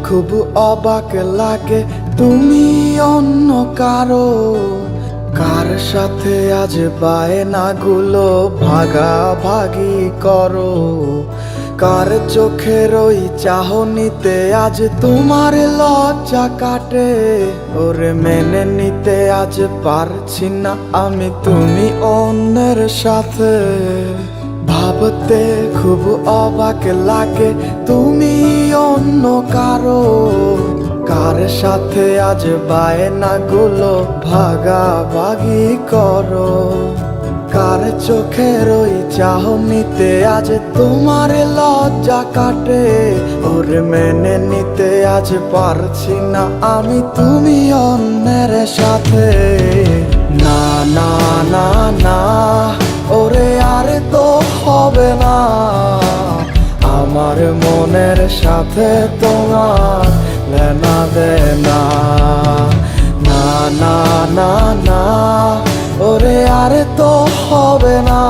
খুব অবাক লাগে তুমি অন্য কারো, কার সাথে আজ বায়নাগুলো ভাগাভাগি করো। কার চোখের ওই চাহনিতে আজ তোমার লজ্জা কাটে। ওরে মেনে নিতে আজ পারছি না আমি তুমি অন্যের সাথে। ভাবতে খুব অবাক লাগে তুমি অন্য কারো, কার সাথে আজ বায়নাগুলো ভাগাভাগি করো। কার চোখের ওই চাহনিতে আজ তোমার লজ্জা কাটে। ওরে মেনে নিতে আজ পারছি না আমি তুমি অন্যের সাথে। না না না না, ওরে আর তো হবে না, আমার মনের সাথে তোমার লেনা দেনা। না না না না, ওরে আর তো হবে না,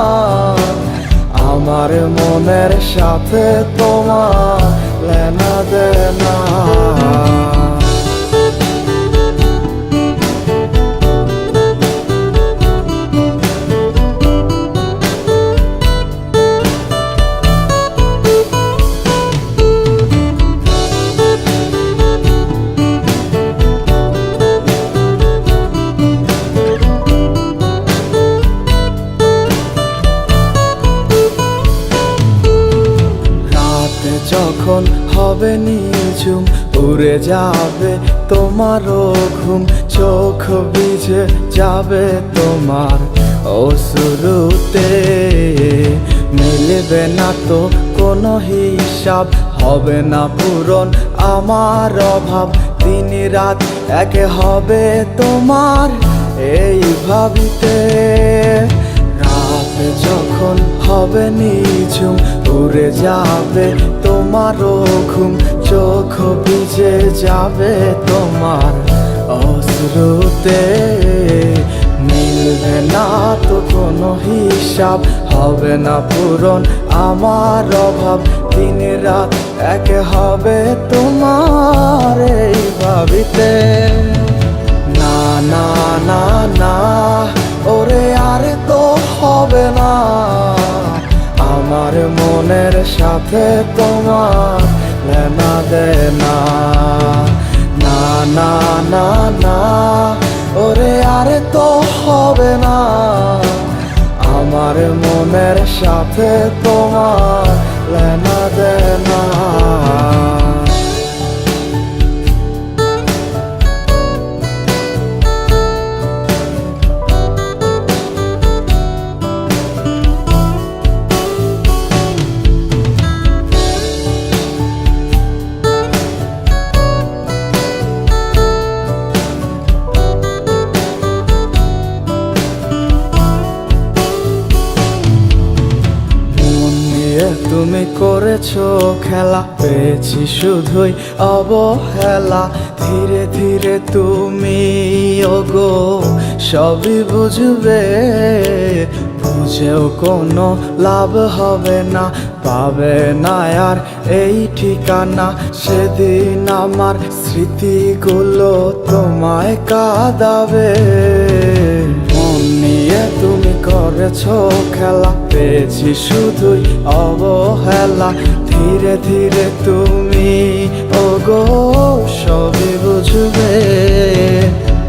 আমার মনের সাথে তোমার লেনা দেনা। যখন হবে নিঝুম উড়ে যাবে তোমারও ঘুম, চোখ ভিজে যাবে তোমার অশ্রুতে। মিলবে না তো কোনো হিসাব, হবে না পূরণ আমার অভাব। দিন রাত এক হবে তোমার এই ভাবিতে। রাত যখন হবে নিঝুম উড়ে যাবে তোমারও ঘুম, চোখ ভিজে যাবে তোমার অশ্রুতে। মিলবে না তো কোনো হিসাব, হবে না পূরণ আমার অভাব। দিন রাত এক হবে তোমার এই ভাবিতে। না না না না, ওরে আর তো হবে না, আমার মনের সাথে তোমার লেনা দেনা। না না না না, ওরে আর তো হবে না, আমার মনের সাথে তোমার লেনা দেনা। তুমি করেছো খেলা, পেয়েছি শুধুই অবহেলা। ধীরে ধীরে তুমি ওগো সবই বুঝবে, বুঝেও কোনো লাভ হবে না, পাবে না আর এই ঠিকানা। সেদিন আমার স্মৃতিগুলো তোমায় কাঁদাবে। মন নিয়ে তুমি করেছো খেলা, পেয়েছি শুধুই অবহেলা। ধীরে ধীরে তুমি ওগো সবই বুঝবে,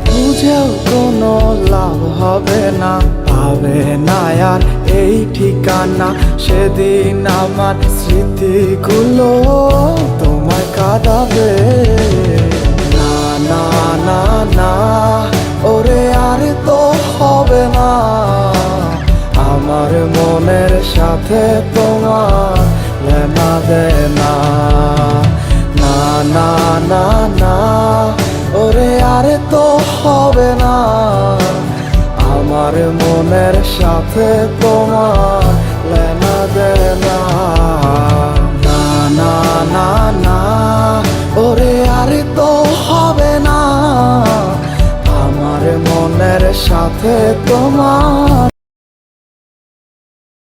বুঝেও কোনো লাভ হবে না, পাবে না আর এই ঠিকানা। সেদিন আমার স্মৃতিগুলো তোমায় কাঁদাবে। না না না না, ওরে আর তো হবে না, আমার মনের সাথে তোমার লেনা দেনা। না না না না, ওরে আর তো হবে না, আমার মনের সাথে তোমার লেনা দেনা। না না না না, ওরে আর তো হবে না, আমার মনের সাথে তোমার